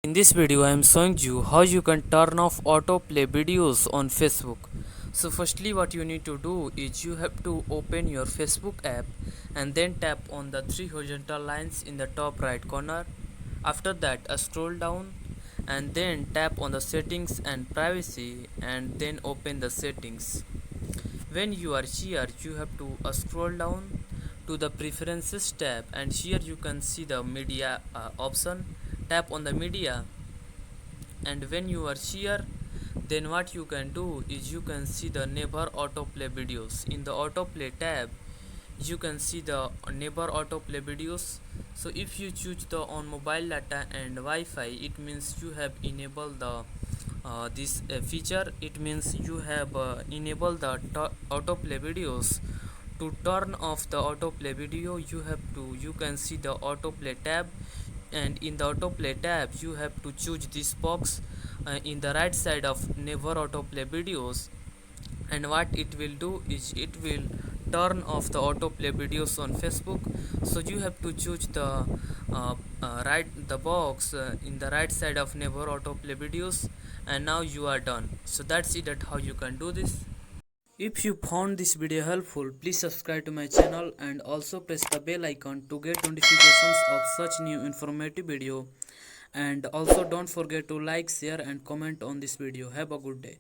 In this video I am showing you how you can turn off autoplay videos on Facebook. So firstly what you need to do is you have to open your Facebook app and then tap on the three horizontal lines in the top right corner. After that scroll down and then tap on the settings and privacy and then open the settings. When you are here you have to scroll down to the preferences tab and here you can see the media option. Tap on the media, and when you are here then what you can do is you can see the never autoplay videos. In the autoplay tab you can see the never autoplay videos. So if you choose the on mobile data and Wi-Fi, it means you have enabled the this feature. It means you have enabled the autoplay videos. To turn off the autoplay video you can see the autoplay tab, and in the autoplay tab you have to choose this box in the right side of never autoplay videos, and what it will do is it will turn off the autoplay videos on Facebook. So you have to choose the box in the right side of never autoplay videos, and now you are done. So that's it, that how you can do this. If you found this video helpful, please subscribe to my channel and also press the bell icon to get notifications of such new informative video. And also don't forget to like, share and comment on this video. Have a good day.